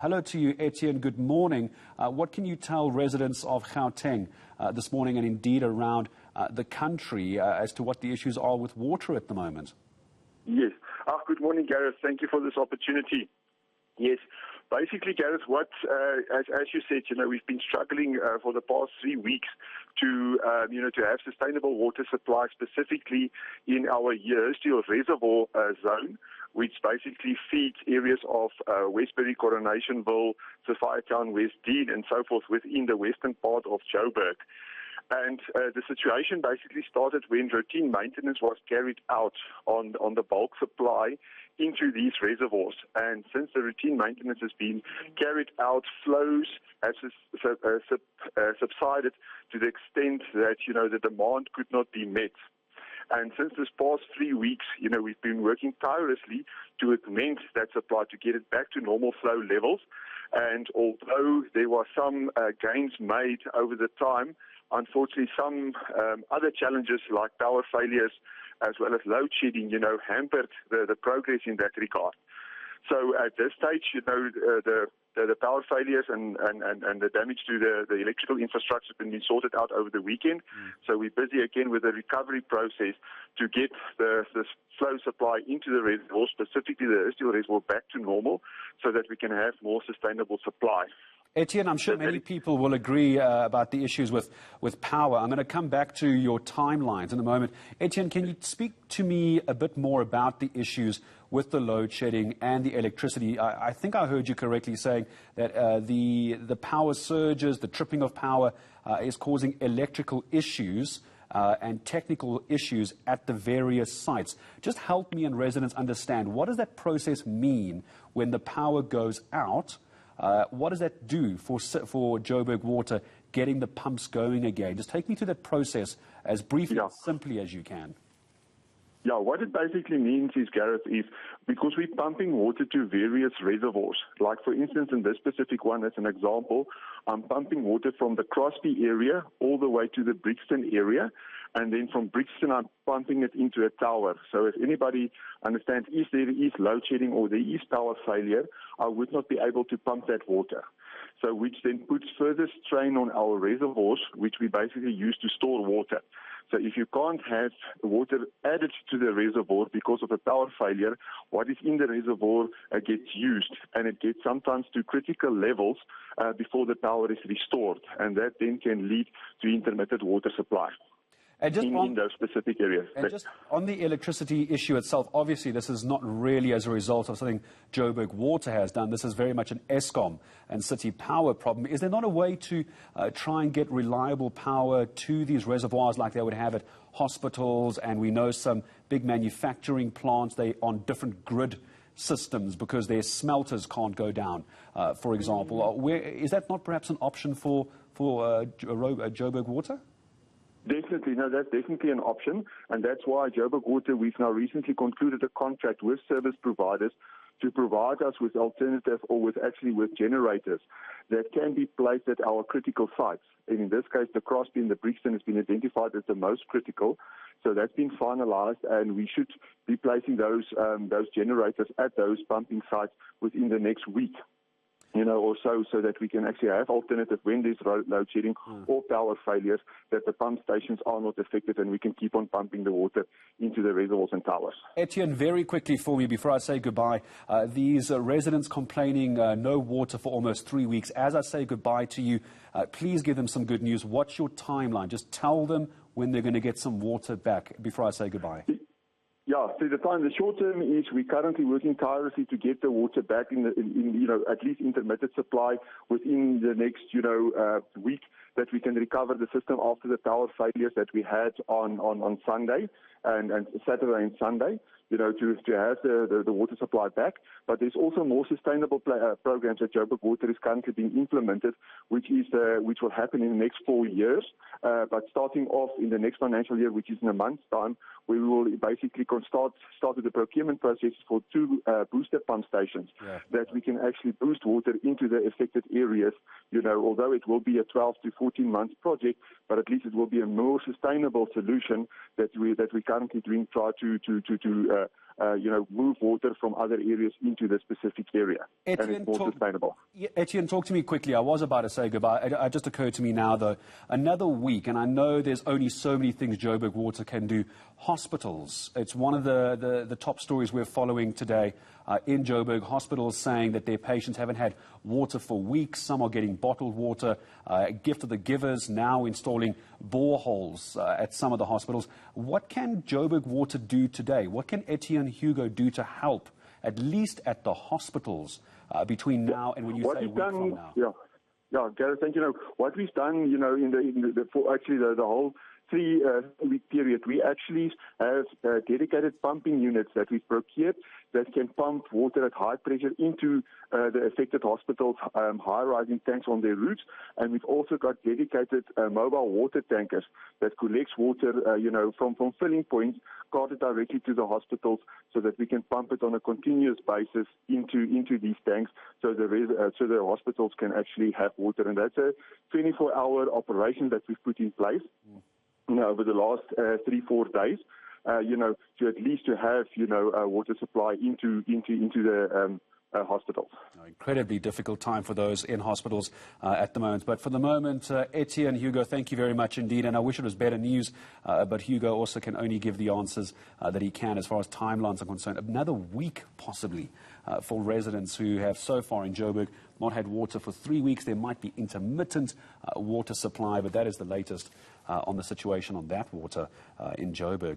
Hello to you, Etienne. Good morning. What can you tell residents of Gauteng this morning and indeed around the country as to what the issues are with water at the moment? Yes. Good morning, Gareth. Thank you for this opportunity. Yes. Basically, Gareth, as you said, we've been struggling for the past 3 weeks to have sustainable water supply, specifically in our Steel Reservoir zone, which basically feeds areas of Westbury, Coronationville, Sophiatown, West Dean, and so forth within the western part of Joburg. And the situation basically started when routine maintenance was carried out on the bulk supply into these reservoirs. And since the routine maintenance has been carried out, flows have subsided to the extent that, the demand could not be met. And since this past 3 weeks, we've been working tirelessly to augment that supply to get it back to normal flow levels. And although there were some gains made over the time, unfortunately some other challenges like power failures as well as load shedding, hampered the progress in that regard. So at this stage, the power failures and the damage to the electrical infrastructure has been sorted out over the weekend. So we're busy again with the recovery process to get the flow supply into the reservoir, specifically the Steel Reservoir, back to normal so that we can have more sustainable supply. Etienne, I'm sure many people will agree about the issues with power. I'm going to come back to your timelines in a moment. Etienne, can you speak to me a bit more about the issues with the load shedding and the electricity? I think I heard you correctly saying that the power surges, the tripping of power is causing electrical issues and technical issues at the various sites. Just help me and residents understand, what does that process mean when the power goes out? What does that do for Joburg Water getting the pumps going again? Just take me through that process as briefly and simply as you can. Yeah, what it basically means is, Gareth, is because we're pumping water to various reservoirs, like for instance in this specific one as an example, I'm pumping water from the Crosby area all the way to the Brixton area, and then from Brixton I'm pumping it into a tower. So if anybody understands if there is load shedding or there is power failure, I would not be able to pump that water. So which then puts further strain on our reservoirs, which we basically use to store water. So if you can't have water added to the reservoir because of a power failure, what is in the reservoir gets used, and it gets sometimes to critical levels before the power is restored, and that then can lead to intermittent water supply. And just in those specific areas. And just on the electricity issue itself, obviously this is not really as a result of something Joburg Water has done. This is very much an Eskom and city power problem. Is there not a way to try and get reliable power to these reservoirs like they would have at hospitals? And we know some big manufacturing plants, they on different grid systems because their smelters can't go down, for example. Is that not perhaps an option for Joburg Water? Definitely, no, that's definitely an option, and that's why Joburg Water, we've now recently concluded a contract with service providers to provide us with alternatives or with generators that can be placed at our critical sites. And in this case, the Crosby and the Brixton has been identified as the most critical, so that's been finalized, and we should be placing those generators at those pumping sites within the next week. Or so that we can actually have alternatives when there's load shedding or power failures, that the pump stations are not affected and we can keep on pumping the water into the reservoirs and towers. Etienne, very quickly for me before I say goodbye, these residents complaining no water for almost 3 weeks. As I say goodbye to you, please give them some good news. What's your timeline? Just tell them when they're going to get some water back before I say goodbye. Yeah, so the short term is we're currently working tirelessly to get the water back in at least intermittent supply within the next, week, that we can recover the system after the power failures that we had on Sunday and Saturday and Sunday, to have the water supply back. But there's also more sustainable programs that Joburg Water is currently being implemented, which will happen in the next 4 years. But starting off in the next financial year, which is in a month's time, we will basically start with the procurement process for 2 booster pump stations that we can actually boost water into the affected areas. Although it will be a 12 to 14 month project, but at least it will be a more sustainable solution that we currently doing try to move water from other areas into the specific area. Etienne, and it's more sustainable. Etienne, talk to me quickly. I was about to say goodbye. It just occurred to me now, though, another week, and I know there's only so many things Joburg Water can do. Hospitals, it's one of the top stories we're following today in Joburg. Hospitals saying that their patients haven't had water for weeks. Some are getting bottled water. Gift of the givers now installing boreholes at some of the hospitals. What can Joburg Water do today? What can Etienne Hugo do to help, at least at the hospitals, between now and when you say a week from now? Yeah, Gareth, thank you. What we've done, in the whole 3-week period, we actually have dedicated pumping units that we've procured that can pump water at high pressure into the affected hospitals' high-rising tanks on their roofs. And we've also got dedicated mobile water tankers that collects water, from filling points, carted directly to the hospitals so that we can pump it on a continuous basis into these tanks so the hospitals can actually have water. And that's a 24-hour operation that we've put in place. Over the last 3-4 days, to at least to have, water supply into the hospitals. Incredibly difficult time for those in hospitals at the moment. But for the moment, Etienne Hugo, thank you very much indeed. And I wish it was better news, but Hugo also can only give the answers that he can as far as timelines are concerned. Another week, possibly, for residents who have so far in Joburg not had water for 3 weeks. There might be intermittent water supply, but that is the latest on the situation on that water in Joburg.